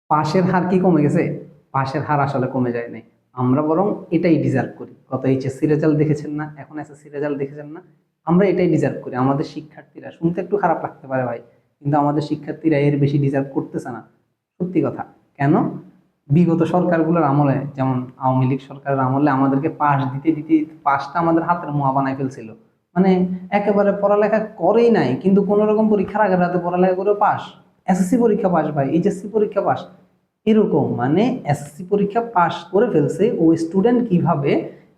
পাশের হার কি কমে গেছে? পাশের হার আসলে কমে যায় নাই। আমরা বরং এটাই ডিজার্ভ করি। গত এইচএসসি রেজাল্ট দেখেছেন না, এখন এসএসসি রেজাল্ট দেখেছেন না, আমরা এটাই ডিজার্ভ করি। আমাদের শিক্ষার্থীরা, শুনতে একটু খারাপ লাগতে পারে ভাই, কিন্তু আমাদের শিক্ষার্থীরা এর বেশি ডিজার্ভ করতেছে না। সত্যি কথা। কেন? বিগত সরকারগুলোর আমলে, যেমন আওয়ামী লীগ সরকারের আমলে আমাদেরকে পাস দিতে দিতে পাসটা আমাদের হাতের মোয়া বানায় ফেলছিল। মানে একেবারে পড়ালেখা করেই নাই, কিন্তু কোন রকম পরীক্ষার আগের রাতে পড়ালেখা করে পাস। এসএসসি পরীক্ষা পাস ভাই, এইচএসসি পরীক্ষা পাস, এরকম। মানে এসএসসি পরীক্ষা পাস করে ফেলছে, ওই স্টুডেন্ট কিভাবে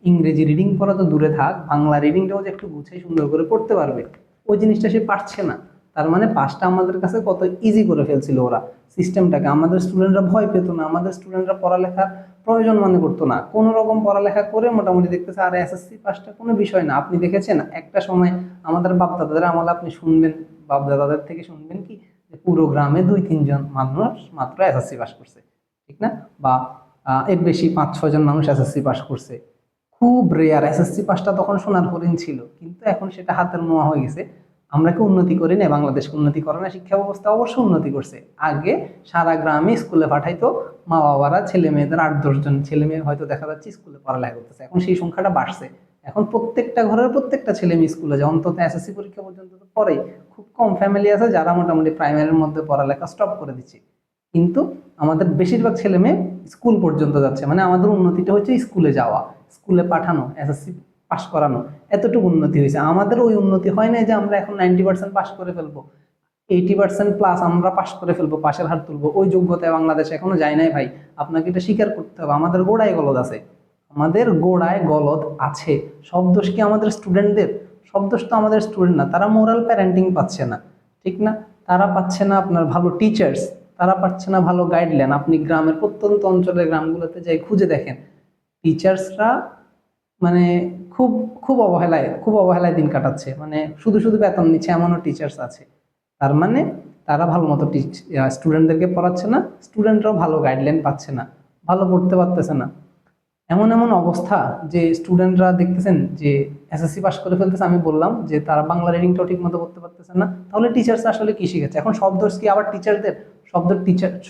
ইংরেজি রিডিং পড়া তো দূরে থাক, বাংলা রিডিংটাও যে একটু গুছিয়ে সুন্দর করে পড়তে পারবে, ওই জিনিসটা সে পারছে না। তার মানে পাসটা আমাদের কাছে কত ইজি করে ফেলছিল ওরা সিস্টেমটাকে। আমাদের স্টুডেন্টরা ভয় পেত না, আমাদের স্টুডেন্টরা পড়ালেখার প্রয়োজন মনে করতো না, কোনো রকম পড়ালেখা করে মোটামুটি দেখতেছে আর এসএসসি পাসটা কোনো বিষয় না। আপনি দেখেছেন একটা সময় আমাদের বাপদাদাদের আমলে, আপনি শুনবেন বাপদাদাদের থেকে শুনবেন কি, যে পুরো গ্রামে 2-3 জন মানুষ মাত্র এসএসসি পাস করছে, ঠিক না? বা এর বেশি 5-6 জন মানুষ এসএসসি পাস করছে। খুব রেয়ার। এসএসসি পাসটা তখন সোনার হরিণ ছিল, কিন্তু এখন সেটা হাতের মোয়া হয়ে গেছে। আমরা কি উন্নতি করি না? বাংলাদেশকে উন্নতি করে না? শিক্ষা ব্যবস্থা অবশ্যই উন্নতি করছে। আগে সারা গ্রামে স্কুলে পাঠাইতো মা বাবারা, ছেলে মেয়েদের 8-10 জন ছেলে মেয়ে হয়তো দেখা যাচ্ছে স্কুলে পড়ালেখা করতেছে। এখন সেই সংখ্যাটা বাড়ছে। এখন প্রত্যেকটা ঘরের প্রত্যেকটা ছেলে মেয়ে স্কুলে যায়, অন্তত এসএসসি পরীক্ষা পর্যন্ত তো পড়েই। খুব কম ফ্যামিলি আছে যারা মোটামুটি প্রাইমারির মধ্যে পড়ালেখা স্টপ করে দিচ্ছে, কিন্তু আমাদের বেশিরভাগ ছেলে মেয়ে স্কুল পর্যন্ত যাচ্ছে। মানে আমাদের উন্নতিটা হচ্ছে স্কুলে যাওয়া, স্কুলে পাঠানো, এসএসসি পাস করানো, এতটুকু উন্নতি হয়েছে। আমাদের ওই উন্নতি হয় না যে আমরা এখন 90% পাস করে ফেলবো, 80% প্লাস আমরা পাস করে ফেলবো, পাশের হার তুলবো, ওই যোগ্যতায় বাংলাদেশ এখনো যায় নাই ভাই। আপনাকে এটা স্বীকার করতে হবে, আমাদের গোড়ায় গলদ আছে, আমাদের গোড়ায় গলদ আছে। সব দোষ কি আমাদের স্টুডেন্টদের? সব দোষ তো আমাদের স্টুডেন্ট না, তারা মোরাল প্যারেন্টিং পাচ্ছে না, ঠিক না? তারা পাচ্ছে না আপনার ভালো টিচার্স, তারা পাচ্ছে না ভালো গাইডলাইন। আপনি গ্রামের প্রত্যন্ত অঞ্চলের গ্রামগুলোতে যাই খুঁজে দেখেন, টিচার্সরা মানে খুব খুব অবহেলায় দিন কাটাচ্ছে। মানে শুধু শুধু বেতন নিচ্ছে, এমনও টিচার্স আছে। তার মানে তারা ভালো মতো স্টুডেন্টদেরকে পড়াচ্ছে না, স্টুডেন্টরাও ভালো গাইডলাইন পাচ্ছে না, ভালো পড়তে পারতেছে না। এমন এমন অবস্থা যে স্টুডেন্টরা দেখতেছেন যে এসএসসি পাস করে ফেলতেছে, আমি বললাম যে তারা বাংলা রিডিংটাও ঠিক মতো করতে পারতেছে না। তাহলে টিচার্স আসলে কি শিখেছে? এখন সব দোষ কি আবার টিচারদের?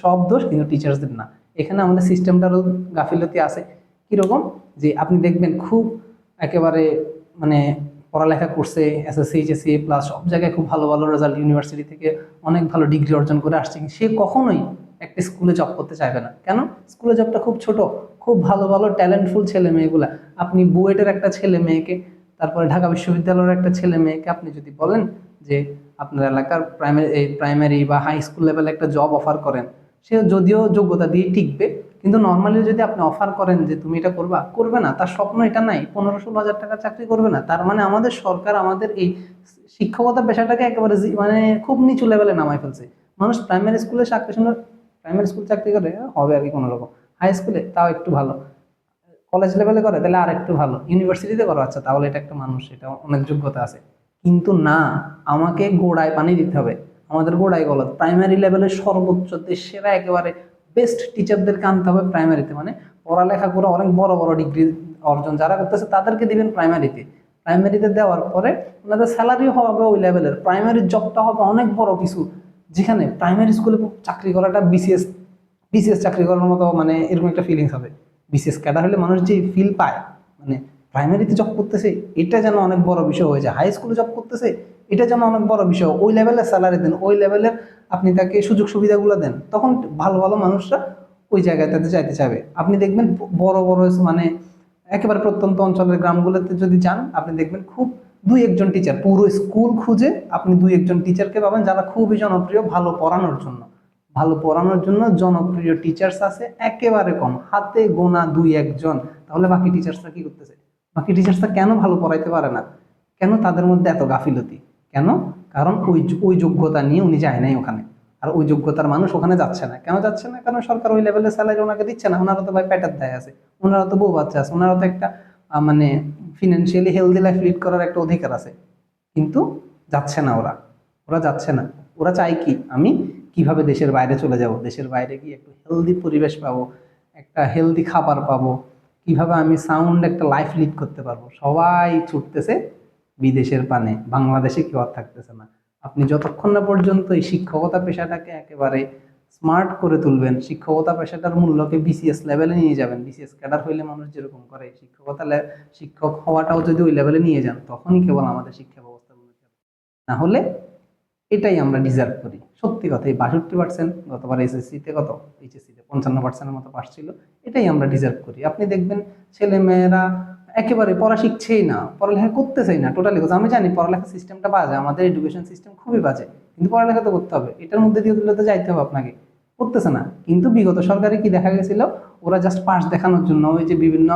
সব দোষ কিন্তু টিচার্সদের না। এখানে আমাদের সিস্টেমটারও গাফিলতি আছে। কিরকম? যে আপনি দেখবেন খুব একেবারে মানে পড়ালেখা করছে, এসএসসি এইচএসসি প্লাস সব জায়গায় খুব ভালো ভালো রেজাল্ট, ইউনিভার্সিটি থেকে অনেক ভালো ডিগ্রি অর্জন করে আসছে, সে কখনোই একটা স্কুলে জব করতে চাইবে না। কেন? স্কুলে জবটা খুব ছোট। খুব ভালো ভালো ট্যালেন্টফুল ছেলে মেয়েগুলা, আপনি বুয়েটের একটা ছেলে মেয়েকে, তারপরে ঢাকা বিশ্ববিদ্যালয়ের একটা ছেলে মেয়েকে আপনি যদি বলেন যে আপনার এলাকার প্রাইমারি বা হাই স্কুল লেভেলে একটা জব অফার করেন, সে যদিও যোগ্যতা দিয়ে টিকবে, কিন্তু নর্মালি যদি আপনি অফার করেন যে তুমি এটা করবা, করবে না। তার স্বপ্ন এটা নাই, 15-16 হাজার টাকা চাকরি করবে না। তার মানে আমাদের সরকার আমাদের এই শিক্ষকতা পেশাটাকে একেবারে মানে খুব নিচু লেভেলে নামায় ফেলছে। মানুষ প্রাইমারি স্কুলে চাকরি, সুন্দর প্রাইমারি স্কুল চাকরি করে হবে আর কি কোনো রকম, হাই স্কুলে তাও একটু ভালো, কলেজ লেভেলে করে তাহলে আর একটু ভালো, ইউনিভার্সিটিতে করো আচ্ছা তাহলে এটা একটা মানুষ, এটা অনেক যোগ্যতা আছে। কিন্তু না, আমাকে গোড়ায় পানি দিতে হবে। আমাদের গোড়ায় গলদ। প্রাইমারি লেভেলের সর্বোচ্চ দেশেরা একেবারে বেস্ট টিচারদেরকে আনতে হবে প্রাইমারিতে। মানে পড়ালেখা করে অনেক বড় বড় ডিগ্রি অর্জন যারা করতেছে তাদেরকে দিবেন প্রাইমারিতে। প্রাইমারিতে দেওয়ার পরে ওনাদের স্যালারিও হবে ওই লেভেলের, প্রাইমারি জবটা হবে অনেক বড় কিছু, যেখানে প্রাইমারি স্কুলে চাকরি করাটা বিসিএস বিসিএস চাকরি করার মতো, মানে এরকম একটা ফিলিংস হবে। বিসিএস ক্যাডার হলে মানুষ যে ফিল পায়, মানে প্রাইমারিতে জব করতেছে এটা যেন অনেক বড় বিষয় হয়ে যায়, হাই স্কুলে জব করতেছে এটা যেন অনেক বড় বিষয়, ওই লেভেলের স্যালারি দেন, ওই লেভেলের আপনি তাকে সুযোগ সুবিধাগুলো দেন, তখন ভালো ভালো মানুষরা ওই জায়গাটাতে যাইতে চাইবে। আপনি দেখবেন বড় বড় মানে একেবারে প্রত্যন্ত অঞ্চলের গ্রামগুলোতে যদি যান, আপনি দেখবেন খুব 2-1 জন টিচার, পুরো স্কুল খুঁজে আপনি 2-1 জন টিচারকে পাবেন যারা খুবই জনপ্রিয়, ভালো পড়ানোর জন্য। ভালো পড়ানোর জন্য জনপ্রিয় টিচার্স আছে একেবারে কম, হাতে গোনা 2-1 জন। তাহলে বাকি টিচার্সরা কি করতেছে? বাকি টিচার্সরা কেন ভালো পড়াইতে পারে না? কেন তাদের মধ্যে এত গাফিলতি? কেন? কারণ ওই ওই যোগ্যতা নিয়ে উনি যায় নাই ওখানে, আর ওই যোগ্যতার মানুষ ওখানে যাচ্ছে না। কেন যাচ্ছে না? কারণ সরকার ওই লেভেলের স্যালারি ওনাকে দিচ্ছে না। ওনারা তো ভাই পেটার দায় আছে, ওনারা তো বউ বাচ্চা আছে, ওনারা তো একটা মানে ফিনান্সিয়ালি হেলদি লাইফ লিড করার একটা অধিকার আছে। কিন্তু যাচ্ছে না ওরা, ওরা যাচ্ছে না। ওরা চায় কি, আমি কিভাবে দেশের বাইরে চলে যাব, দেশের বাইরে গিয়ে একটু হেলদি পরিবেশ পাবো, একটা হেলদি খাবার পাবো, কিভাবে আমি সাউন্ড একটা লাইফ লিড করতে পারবো। সবাই ছুটতেছে বিদেশের পানে, বাংলাদেশে কেউ আর থাকতেছে না। আপনি যতক্ষণ না পর্যন্ত এই শিক্ষকতা পেশাটাকে একেবারে স্মার্ট করে তুলবেন, শিক্ষকতা পেশাটার মূল্যকে বিসিএস লেভেলে নিয়ে যাবেন। বিসিএস ক্যাডার হইলে মানুষ যেরকম করে শিক্ষক হওয়াটাও যদি ওই লেভেলে নিয়ে যান, তখনই কেবল আমাদের শিক্ষা ব্যবস্থা উন্নতি হবে। না হলে এটাই আমরা ডিজার্ভ করি। সত্যি কথা, এই 62%, গতবার এসএসসিতে কত, এইচএসসিতে 55%-এর মতো পাস ছিল, এটাই আমরা ডিজার্ভ করি। আপনি দেখবেন ছেলে মেয়েরা একেবারে পড়া শিখছেই না, পড়ালেখা করতেছেই না টোটালি। আমি জানি পড়ালেখা সিস্টেমটা বাজে, আমাদের এডুকেশন সিস্টেম খুবই বাজে, কিন্তু পড়ালেখা তো করতে হবে, এটার মধ্যে দিয়ে তুলে তো যাইতে হবে আপনাকে। করতেছে না, কিন্তু বিগত সরকারে কি দেখা গেছিল, ওরা জাস্ট পাস দেখানোর জন্য ওই যে বিভিন্ন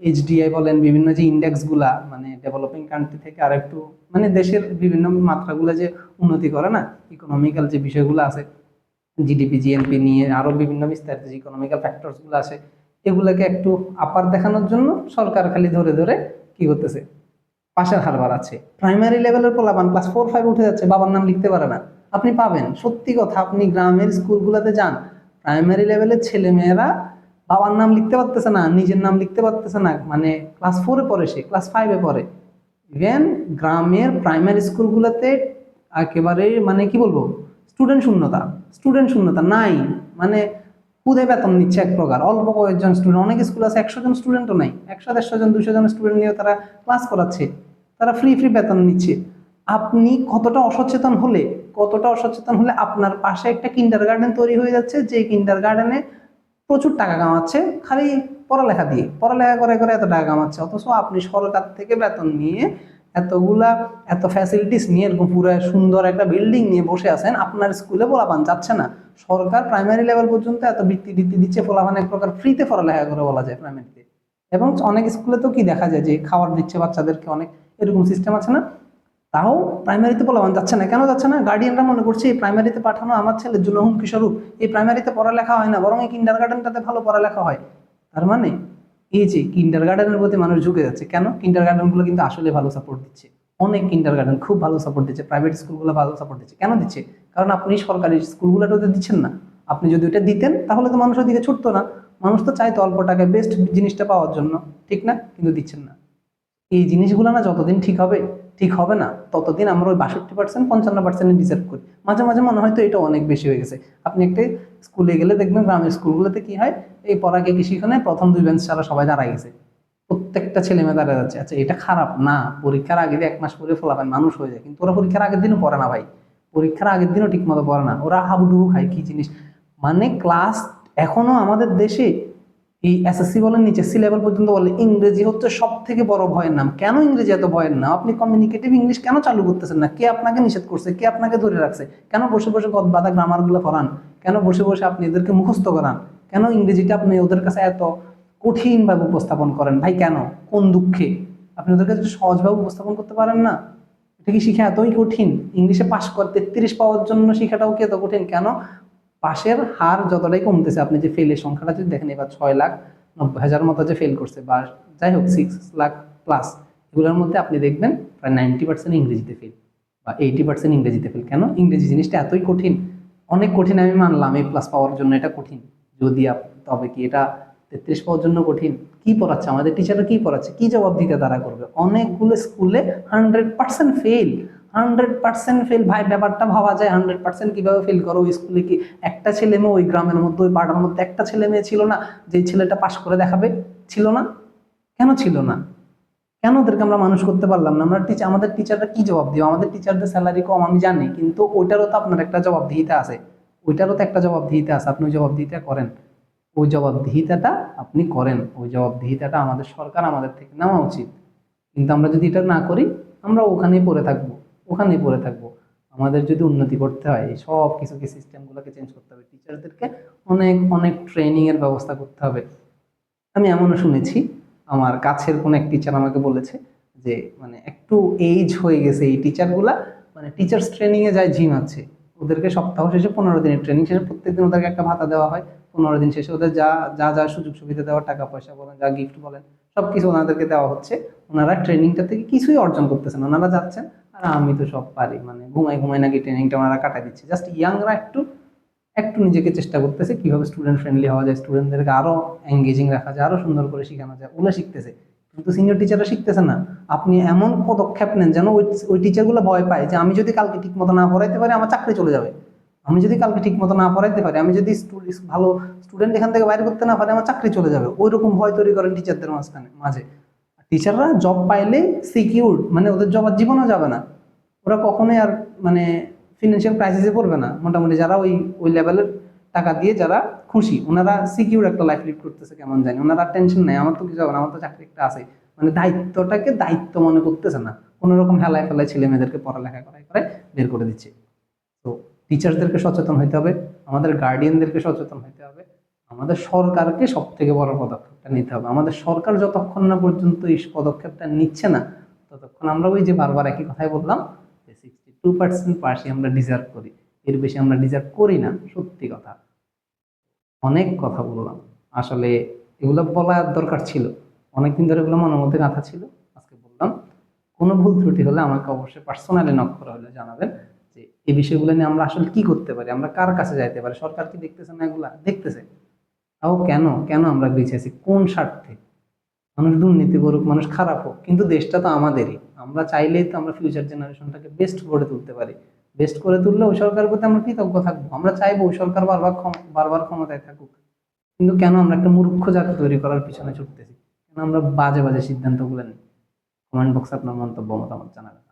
এইচডিআই বলেন, বিভিন্ন যে ইন্ডেক্স গুলা, মানে ডেভেলপিং কান্ট্রি থেকে আর একটু মানে দেশের বিভিন্ন মাত্রাগুলো যে উন্নতি করে না, ইকোনমিক্যাল যে বিষয়গুলো আছে, জিডিপি জিএনপি নিয়ে আরো বিভিন্ন বিস্তারিত যে ইকোনমিক্যাল ফ্যাক্টরস গুলো আছে, এগুলোকে একটু আপার দেখানোর জন্য সরকার খালি ধরে ধরে কি করতেছে, পাশের হার বাড়াচ্ছে। প্রাইমারি লেভেলের পোলাপান ক্লাস 4-5 উঠে যাচ্ছে, বাবার নাম লিখতে পারে না। আপনি পাবেন, সত্যি কথা, আপনি গ্রামের স্কুলগুলোতে যান, প্রাইমারি লেভেলের ছেলে মেয়েরা বাবার নাম লিখতে পারতেছে না, নিজের নাম লিখতে পারতেছে না, মানে ক্লাস 4-এ পড়ে, সে ক্লাস 5-এ পড়ে। ইভেন গ্রামের প্রাইমারি স্কুলগুলোতে একেবারে মানে কি বলবো, স্টুডেন্ট শূন্যতা নাই, মানে খুদে বেতন নিচ্ছে এক প্রকার, অল্প কয়েকজন স্টুডেন্ট। অনেক স্কুল আছে 100 জন স্টুডেন্টও নাই, 100, 150 জন, 200 জন স্টুডেন্ট নিয়ে তারা ক্লাস করাচ্ছে, তারা ফ্রি বেতন নিচ্ছে। আপনি কতটা অসচেতন হলে আপনার পাশে একটা কিন্ডার গার্ডেন তৈরি হয়ে যাচ্ছে, যে কিন্ডার গার্ডেনে প্রচুর টাকা কামাচ্ছে খালি পড়ালেখা দিয়ে, পড়ালেখা করে করে এত টাকা কামাচ্ছে, অথচ আপনি সরকার থেকে বেতন নিয়ে এত ফ্যাসিলিটিস নিয়ে এরকম পুরো সুন্দর একটা বিল্ডিং নিয়ে বসে আছেন, আপনার স্কুলে পোলাপান যাচ্ছে না। সরকার প্রাইমারি লেভেল পর্যন্ত এত বৃত্তি দিচ্ছে, পোলাপান এক প্রকার ফ্রিতে পড়ালেখা করে বলা যায় প্রাইমারিতে। এবং অনেক স্কুলে তো কি দেখা যায় যে খাবার দিচ্ছে বাচ্চাদেরকে, অনেক এরকম সিস্টেম আছে না, তাও প্রাইমারিতে পোলাপান যাচ্ছে না। কেন যাচ্ছে না? গার্ডিয়ানরা মনে করছে এই প্রাইমারিতে পাঠানো আমার ছেলের জন্য হুমকি স্বরূপ, এই প্রাইমারিতে পড়ালেখা হয় না, বরং এই কিন্ডার গার্ডেনটাতে ভালো পড়ালেখা হয়। তার মানে এই যে কিন্ডার গার্ডেনের প্রতি মানুষ ঝুঁকে যাচ্ছে, কেন? কিন্ডার গার্ডেনগুলো কিন্তু আসলে ভালো সাপোর্ট দিচ্ছে, অনেক কিন্ডার গার্ডেন খুব ভালো সাপোর্ট দিচ্ছে, প্রাইভেট স্কুলগুলো ভালো সাপোর্ট দিচ্ছে। কেন দিচ্ছে? কারণ আপনি সরকারি স্কুলগুলোতে দিচ্ছেন না। আপনি যদি ওটা দিতেন তাহলে তো মানুষের দিকে ছুটতো না, মানুষ তো চাইতো অল্প টাকায় বেস্ট জিনিসটা পাওয়ার জন্য, ঠিক না? কিন্তু দিচ্ছেন না। এই জিনিসগুলো না যতদিন ঠিক হবে না, ততদিন আমরা ওই 62%, 55% ডিজার্ভ করি। মাঝে মাঝে মনে হয় তো এটা অনেক বেশি হয়ে গেছে। আপনি একটা স্কুলে গেলে দেখবেন, গ্রামের স্কুলগুলোতে কি হয়, এই পড়াকে কি শিখানে, প্রথম 2 বেঞ্চ ছাড়া সবাই দাঁড়ায় গেছে, প্রত্যেকটা ছেলে মেয়ে দাঁড়িয়ে যাচ্ছে। আচ্ছা, এটা খারাপ না, পরীক্ষার আগে দিয়ে 1 মাস পরে ফলাফল মানুষ হয়ে যায়, কিন্তু ওরা পরীক্ষার আগের দিনও পড়ে না ভাই, পরীক্ষার আগের দিনও ঠিক মতো পড়ে না, ওরা হাবুডুবু খায় কি জিনিস। মানে ক্লাস এখনো আমাদের দেশে এই এসএসসি বলেন, এইচএসসি লেভেল পর্যন্ত বলে ইংরেজি হচ্ছে সব থেকে বড় ভয়ের নাম। কেন ইংরেজি এত ভয়ের নাম? আপনি কমিউনিকেটিভ ইংলিশ কেন চালু করতেছেন না? কে আপনাকে নিষেধ করছে? কে আপনাকে ধরে রাখছে? কেন বসে বসে গদবাঁধা গ্রামারগুলো পড়ান? কেন বসে বসে আপনি এদেরকে মুখস্থ করান? কেন ইংরেজিটা আপনি ওদের কাছে এত কঠিনভাবে উপস্থাপন করেন ভাই? কেন? কোন দুঃখে? আপনি ওদের কাছে সহজভাবে উপস্থাপন করতে পারেন না? এটা কি শিখা এতই কঠিন? ইংলিশে পাস করতে 33 পাওয়ার জন্য শিখাটাও কি এত কঠিন? কেন? পাশের হার যতটাই কমতেছে, আপনি যে ফেলের সংখ্যাটা যদি দেখেন, এবার 6,90,000 মতো যে ফেল করছে, বা যাই হোক 6 লাখ প্লাস, এগুলোর মধ্যে আপনি দেখবেন প্রায় 90% ইংরেজিতে ফেল বা 80% ইংরেজিতে ফেল। কেন? ইংরেজি জিনিসটা এতই কঠিন। অনেক কঠিন, আমি মানলাম, A+ পাওয়ার জন্য এটা কঠিন, যদি তবে কি এটা 33 পাওয়ার জন্য কঠিন? কি পড়াচ্ছে আমাদের টিচাররা, কি পড়াচ্ছে, কি জবাব দিতে তারা করবে? অনেকগুলো স্কুলে 100% ফেল, 100% ফেল। ভাই ব্যাপারটা ভাবা যায়, 100% কিভাবে ফেল করো? ওই স্কুলে কি একটা ছেলে মেয়ে, ওই গ্রামের মধ্যে, ওই পাড়ার মধ্যে একটা ছেলে মেয়ে ছিল না যে ছেলেটা পাশ করে দেখাবে? ছিল না। কেন ছিল না? কেন ওদেরকে আমরা মানুষ করতে পারলাম না? আমাদের টিচাররা কি জবাব দিব? আমাদের টিচারদের স্যালারি কম আমি জানি, কিন্তু ওইটারও তো আপনার একটা জবাবদিহিতা আছে, আপনি ওই জবাবদিহিতা করেন, ওই জবাবদিহিতাটা আমাদের সরকার আমাদের থেকে নেওয়া উচিত। কিন্তু আমরা যদি এটা না করি, আমরা ওখানেই পড়ে থাকবো। আমাদের যদি উন্নতি করতে হয়, এই সব কিছুকে, সিস্টেমগুলোকে চেঞ্জ করতে হবে, টিচারদেরকে অনেক অনেক ট্রেনিং এর ব্যবস্থা করতে হবে। আমি এমনও শুনেছি, আমার কাছের কোন এক টিচার আমাকে বলেছে যে মানে একটু এইজ হয়ে গেছে এই টিচারগুলা, মানে টিচার্স ট্রেনিং এ যায় জিম আছে, ওদেরকে সপ্তাহ শেষে 15 দিনের ট্রেনিং শেষে প্রত্যেকদিন ওদেরকে একটা ভাতা দেওয়া হয়। 15 দিন শেষে ওদের যা যা যা সুযোগ সুবিধা দেওয়ার, টাকা পয়সা বলেন, যা গিফট বলেন, সবকিছু ওনাদেরকে দেওয়া হচ্ছে। ওনারা ট্রেনিংটা থেকে কিছুই অর্জন করতেছেন, ওনারা যাচ্ছেন আর আমি তো সব পারি, মানে ঘুমাই ঘুমাই নাকি ট্রেনিংটা ওনারা কাটাই দিচ্ছে। জাস্ট ইয়াংরা একটু একটু নিজেকে চেষ্টা করতেছে কিভাবে স্টুডেন্ট ফ্রেন্ডলি হওয়া যায়, স্টুডেন্টদেরকে আরো এঙ্গেজিং রাখা যায়, আরো সুন্দর করে শেখানো যায়, ওগুলো শিখতেছে। কিন্তু সিনিয়র টিচাররা শিখতেছে না। আপনি এমন পদক্ষেপ নেন যেন ওই টিচারগুলো ভয় পায় যে আমি যদি কালকে ঠিক মতো না পড়াইতে পারি আমার চাকরি চলে যাবে। আমি যদি কালকে ঠিক মতো না পড়াইতে পারি, আমি যদি ভালো স্টুডেন্ট এখান থেকে বাইরে করতে না পারি, আমার চাকরি চলে যাবে। ওই রকম ভয় তৈরি করেন টিচারদের মাঝে। টিচাররা জব পাইলে সিকিউর, মানে ওদের জব আর জীবনও যাবে না, ওরা কখনোই আর মানে ফিনান্সিয়াল ক্রাইসিসে পড়বে না। মোটামুটি যারা ওই ওই লেভেলের টাকা দিয়ে যারা খুশি, ওনারা সিকিউর একটা লাইফ লিড করতেছে কেমন জানি, ওনারা টেনশন নেই, আমার তো কিছু হবে না, আমার তো চাকরি একটা আছে। মানে দায়িত্বটাকে দায়িত্ব মনে করতেছে না, কোনো রকম হেলায় ফেলায় ছেলে মেয়েদেরকে পড়ালেখা করাই করে বের করে দিচ্ছে। তো টিচারদেরকে সচেতন হইতে হবে, আমাদের গার্ডিয়ানদেরকে সচেতন হইতে হবে, আমাদের সরকারকে সব থেকে বড় পদক্ষেপটা নিতে হবে। আমাদের সরকার যতক্ষণ না পর্যন্ত এই পদক্ষেপটা নিচ্ছে না, ততক্ষণ আমরা ওই যে বারবার একই কথাই বললাম যে 62% পাশই আমরা ডিজার্ভ করি, এর বেশি আমরা ডিজার্ভ করি না। সত্যি কথা, অনেক কথা বললাম, আসলে এগুলো বলার দরকার ছিল, অনেকদিন ধরে এগুলো মনের মধ্যে গাঁথা ছিল, আজকে বললাম। কোনো ভুল ত্রুটি হলে আমাকে অবশ্যই পার্সোনালি নক করা হলে জানাবেন যে এই বিষয়গুলো নিয়ে আমরা আসলে কি করতে পারি, আমরা কার কাছে যাইতে পারি। সরকার কি দেখতেছে না? এগুলা দেখতেছে, তাও কেন কেন আমরা বেঁচে কোন স্বার্থে? মানুষ দুর্নীতি করুক, মানুষ খারাপ হোক, কিন্তু দেশটা তো আমাদেরই। আমরা চাইলেই তো আমরা ফিউচার জেনারেশনটাকে বেস্ট করে তুলতে পারি। বেস্ট করে তুললে ওই সরকারের প্রতি আমরা কৃতজ্ঞ থাকবো, আমরা চাইবো ওই সরকার বারবার বারবার ক্ষমতায় থাকুক। কিন্তু কেন আমরা একটা মূর্খ জাতি তৈরি করার পিছনে ছুটতেছি? কেন আমরা বাজে বাজে সিদ্ধান্তগুলো নিই? কমেন্ট বক্সে আপনার মন্তব্য মতামত জানাবেন।